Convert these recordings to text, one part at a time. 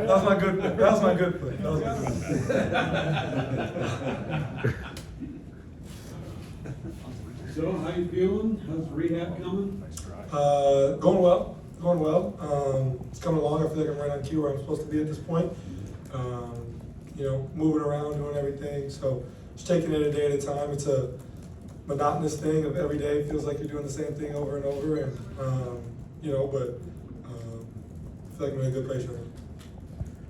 was my good play. That was my good play. So, how you feeling? How's rehab coming? Going well. Going well. It's coming along. I feel like I'm right on cue where I'm supposed to be at this point. Moving around, doing everything. So just taking it a day at a time. It's a monotonous thing of every day. It feels like you're doing the same thing over and over. And but I feel like I'm in a good place right now.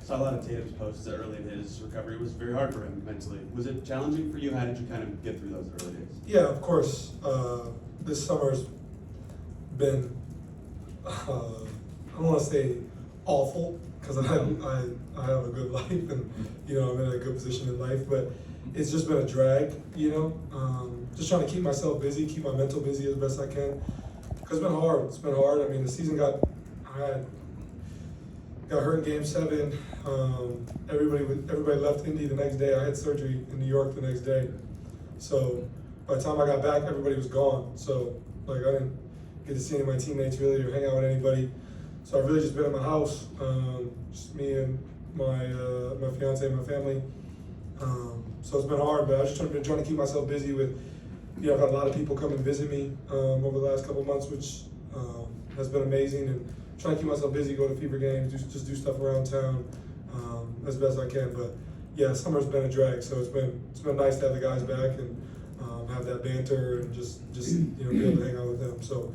Saw a lot of Tatum's posts early in his recovery. It was very hard for him mentally. Was it challenging for you? How did you kind of get through those early days? Yeah, of course. This summer's been, I don't want to say awful, because I have a good life and, I'm in a good position in life, but it's just been a drag, just trying to keep myself busy, keep my mental busy as best I can, because it's been hard. It's been hard. I mean, the season got hurt in Game 7. Everybody left Indy the next day. I had surgery in New York the next day. So by the time I got back, everybody was gone. So I didn't get to see any of my teammates really or hang out with anybody. So I've really just been in my house, just me and my fiance and my family. So it's been hard, but I've just been trying to keep myself busy with, I've had a lot of people come and visit me over the last couple of months, which has been amazing, and trying to keep myself busy, go to fever games, just do stuff around town as best I can. But yeah, summer's been a drag, so it's been nice to have the guys back and have that banter and just be able to hang out with them. So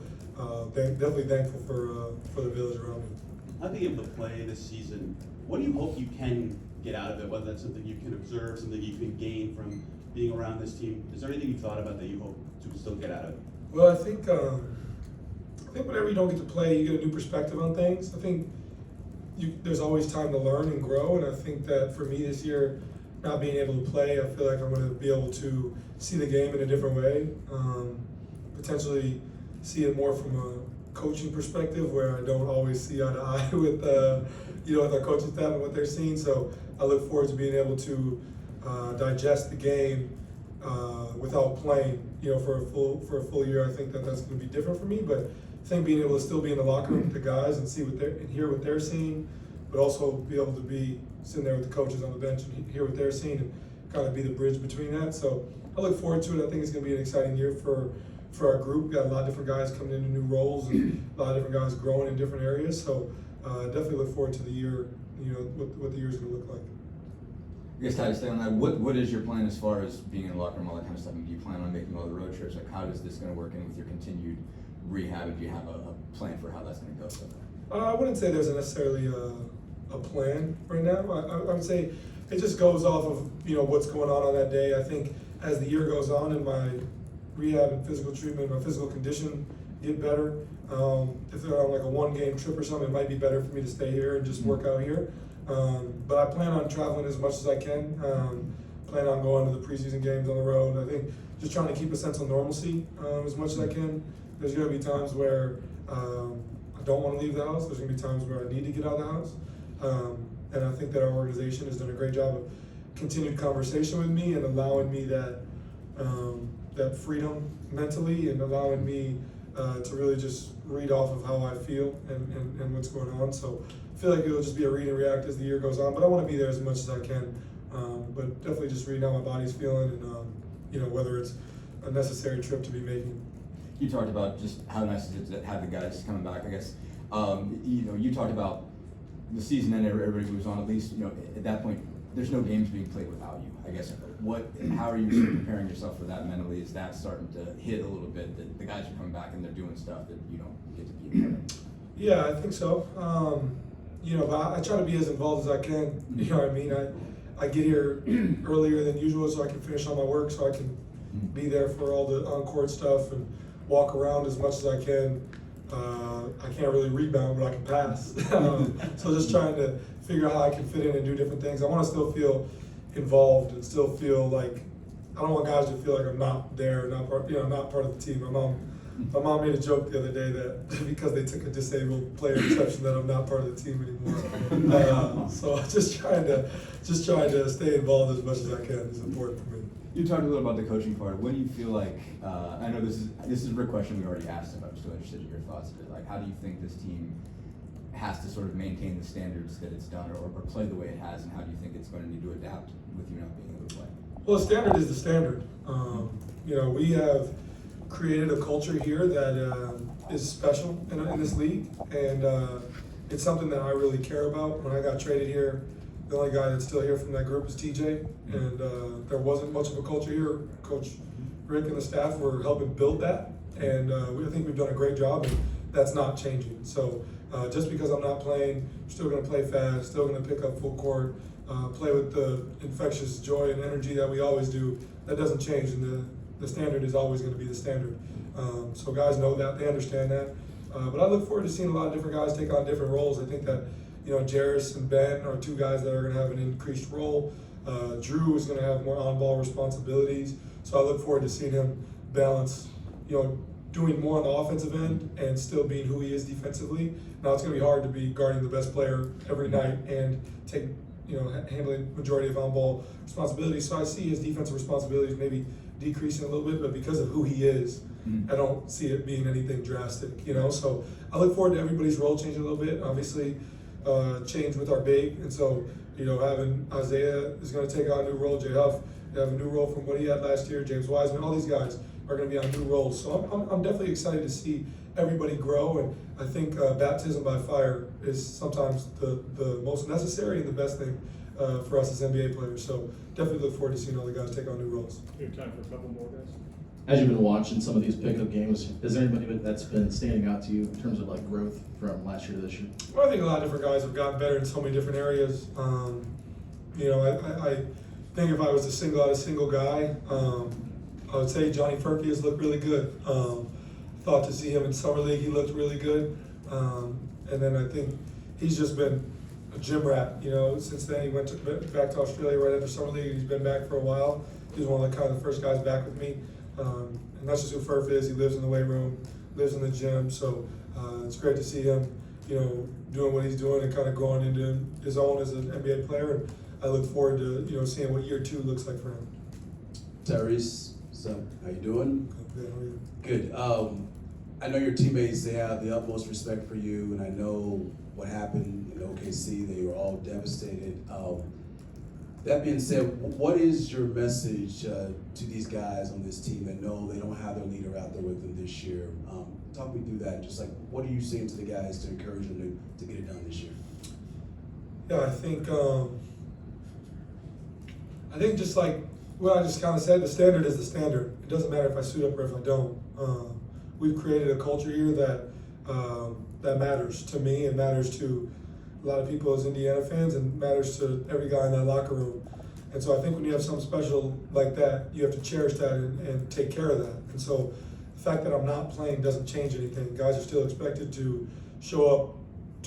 definitely thankful for the village around me. Not being able to play this season, what do you hope you can get out of it? Whether that's something you can observe, something you can gain from being around this team. Is there anything you thought about that you hope to still get out of it? Well, I think whenever you don't get to play, you get a new perspective on things. I think there's always time to learn and grow, and I think that for me this year, not being able to play, I feel like I'm going to be able to see the game in a different way, potentially see it more from a coaching perspective where I don't always see eye to eye with with our coaching staff and what they're seeing. So I look forward to being able to digest the game without playing, for a full year. I think that's going to be different for me, but I think being able to still be in the locker room with the guys and see and hear what they're seeing, but also be able to be sitting there with the coaches on the bench and hear what they're seeing and kind of be the bridge between that. So I look forward to it. I think it's going to be an exciting year for our group. We've got a lot of different guys coming into new roles and a lot of different guys growing in different areas. So definitely look forward to the year, what the year's going to look like. I guess, Ty, to stay on that, what is your plan as far as being in the locker room, all that kind of stuff? And do you plan on making all the road trips? Like, how is this going to work in with your continued rehab? And do you have a plan for how that's going to go? So I wouldn't say there's necessarily a plan right now. I would say it just goes off of what's going on that day. I think as the year goes on and my rehab and physical treatment, my physical condition get better. If they're on like a 1-game trip or something, it might be better for me to stay here and just work out here. But I plan on traveling as much as I can. Plan on going to the preseason games on the road. I think just trying to keep a sense of normalcy as much as I can. There's going to be times where I don't want to leave the house. There's going to be times where I need to get out of the house. And I think that our organization has done a great job of continued conversation with me and allowing me that freedom mentally and allowing me to really just read off of how I feel and what's going on. So I feel like it'll just be a read and react as the year goes on, but I want to be there as much as I can. But definitely just reading how my body's feeling and whether it's a necessary trip to be making. you talked about just how nice it is to have the guys coming back. I guess you talked about the season and everybody moves on. At least at that point, there's no games being played without you. I guess how are you sort of preparing yourself for that mentally? Is that starting to hit a little bit that the guys are coming back and they're doing stuff that you don't get to be a part of? Yeah, I think so. But I try to be as involved as I can. You know what I mean? I get here earlier than usual so I can finish all my work, so I can be there for all the on-court stuff and walk around as much as I can. I can't really rebound, but I can pass. So just trying to figure out how I can fit in and do different things. I want to still feel involved and still feel like, I don't want guys to feel like I'm not there, not part of the team. My mom made a joke the other day that because they took a disabled player exception that I'm not part of the team anymore. So just trying to stay involved as much as I can is important for me. You talked a little about the coaching part. What do you feel like? I know this is a real question we already asked him. I'm still interested in your thoughts. But how do you think this team has to sort of maintain the standards that it's done, or play the way it has, and how do you think it's going to need to adapt with you not being able to play? Well, the standard is the standard. We have created a culture here that is special in this league, and it's something that I really care about. When I got traded here, the only guy that's still here from that group is TJ, and there wasn't much of a culture here. Coach Rick and the staff were helping build that, and I think we've done a great job, and that's not changing. So just because I'm not playing, I'm still going to play fast, still going to pick up full court, play with the infectious joy and energy that we always do. That doesn't change, and the standard is always going to be the standard. So guys know that, they understand that. But I look forward to seeing a lot of different guys take on different roles. I think that, Jairus and Ben are two guys that are going to have an increased role. Drew is going to have more on-ball responsibilities. So I look forward to seeing him balance, doing more on the offensive end and still being who he is defensively. Now it's going to be hard to be guarding the best player every night and take, handling majority of on-ball responsibilities. So I see his defensive responsibilities maybe decreasing a little bit, but because of who he is, I don't see it being anything drastic, So I look forward to everybody's role changing a little bit. Obviously, change with our big, and so having Isaiah is going to take on a new role. Jay Huff have a new role from what he had last year. James Wiseman, all these guys are going to be on new roles. So I'm definitely excited to see everybody grow, and I think baptism by fire is sometimes the most necessary and the best thing for us as NBA players. So definitely look forward to seeing all the guys take on new roles. We have time for a couple more, guys. As you've been watching some of these pickup games, is there anybody that's been standing out to you in terms of growth from last year to this year? Well, I think a lot of different guys have gotten better in so many different areas. I think if I was to single out a single guy, I would say Johnny Furphy has looked really good. Thought to see him in Summer League, he looked really good. And then I think he's just been a gym rat, since then he went back to Australia right after Summer League. He's been back for a while. He's one of the first guys back with me. And that's just who Furf is. He lives in the weight room, lives in the gym. So it's great to see him, doing what he's doing and kind of growing into his own as an NBA player. And I look forward to, seeing what year 2 looks like for him. Tyrese, so how you doing? Good, how are you? Good. I know your teammates, they have the utmost respect for you, and I know what happened in OKC. They were all devastated. That being said, what is your message to these guys on this team that know they don't have their leader out there with them this year? Talk me through that. Just what are you saying to the guys to encourage them to get it done this year? Yeah, I think just like what I just kind of said, the standard is the standard. It doesn't matter if I suit up or if I don't. We've created a culture here that matters to me and matters to a lot of people as Indiana fans and matters to every guy in that locker room. And so I think when you have something special like that, you have to cherish that and take care of that. And so the fact that I'm not playing doesn't change anything. Guys are still expected to show up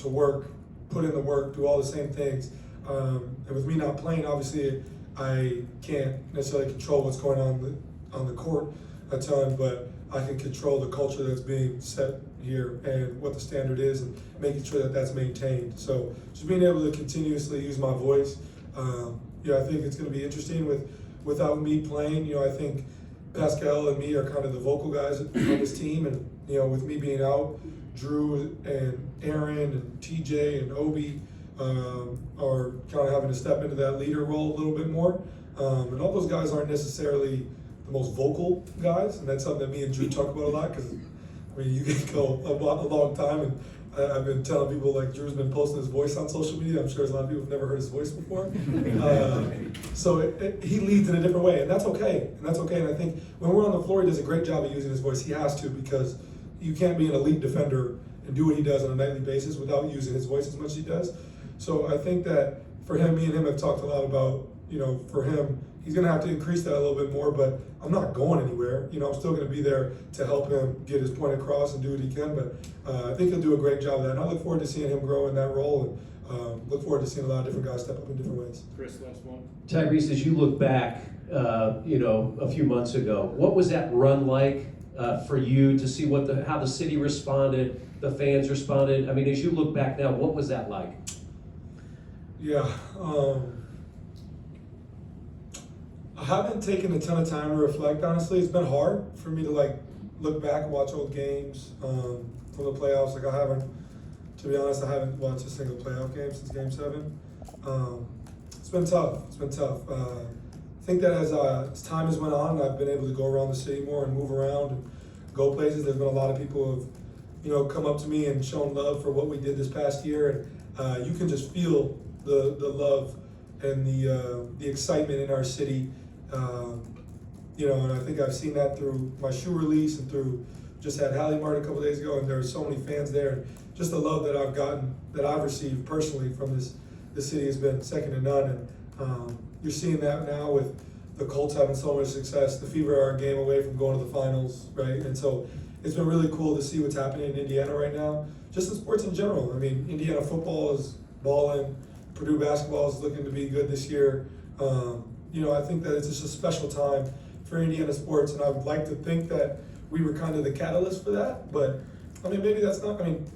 to work, put in the work, do all the same things. And with me not playing, obviously I can't necessarily control what's going on the court a ton, but I can control the culture that's being set here and what the standard is and making sure that that's maintained. So just being able to continuously use my voice, I think it's going to be interesting without me playing. I think Pascal and me are kind of the vocal guys on this team, and with me being out, Drew and Aaron and TJ and Obi are kind of having to step into that leader role a little bit more. And all those guys aren't necessarily the most vocal guys, and that's something that me and Drew talk about a lot, because you can go a long time, and I've been telling people Drew's been posting his voice on social media. I'm sure there's a lot of people who've never heard his voice before. So he leads in a different way, and that's okay. And I think when we're on the floor, he does a great job of using his voice. He has to, because you can't be an elite defender and do what he does on a nightly basis without using his voice as much as he does. So I think that for him, me and him have talked a lot about, for him, he's going to have to increase that a little bit more, but I'm not going anywhere. I'm still going to be there to help him get his point across and do what he can, but I think he'll do a great job of that. And I look forward to seeing him grow in that role, and look forward to seeing a lot of different guys step up in different ways. Chris, last one. Tyrese, as you look back, a few months ago, what was that run like for you to see how the city responded, the fans responded? I mean, as you look back now, what was that like? Yeah, I haven't taken a ton of time to reflect, honestly. It's been hard for me to look back and watch old games from the playoffs. I haven't To be honest, I haven't watched a single playoff game since Game 7. It's been tough. It's been tough. I think that as time has went on, I've been able to go around the city more and move around and go places. There's been a lot of people who have, come up to me and shown love for what we did this past year, and you can just feel the love and the excitement in our city. And I think I've seen that through my shoe release and through just had Haliburton a couple days ago, and there were so many fans there. And just the love that I've gotten, that I've received personally from this city has been second to none. And you're seeing that now with the Colts having so much success. The Fever are a game away from going to the finals, right? And so it's been really cool to see what's happening in Indiana right now, just in sports in general. I mean, Indiana football is balling. Purdue basketball is looking to be good this year. I think that it's just a special time for Indiana sports, and I would like to think that we were kind of the catalyst for that. But I mean, maybe that's not. I mean,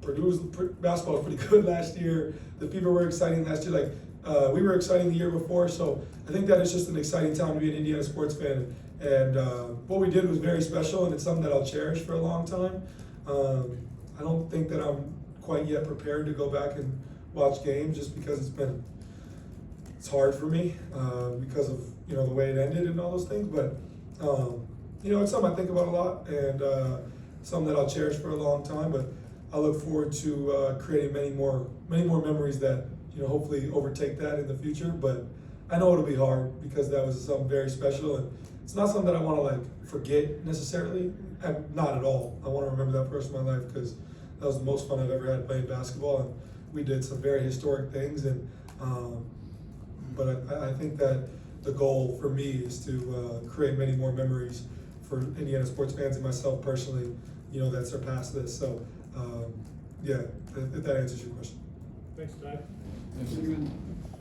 Purdue's basketball was pretty good last year. The Fever were exciting last year. We were exciting the year before. So I think that it's just an exciting time to be an Indiana sports fan. And what we did was very special, and it's something that I'll cherish for a long time. I don't think that I'm quite yet prepared to go back and watch games, just because it's hard for me because of the way it ended and all those things. But it's something I think about a lot, and something that I'll cherish for a long time. But I look forward to creating many more memories that hopefully overtake that in the future. But I know it'll be hard, because that was something very special, and it's not something that I want to forget necessarily. Not at all. I want to remember that for the rest of my life, because that was the most fun I've ever had playing basketball, and we did some very historic things. And but I think that the goal for me is to create many more memories for Indiana sports fans and myself personally, that surpass this. So if that answers your question. Thanks, Ty. Thanks, Stephen.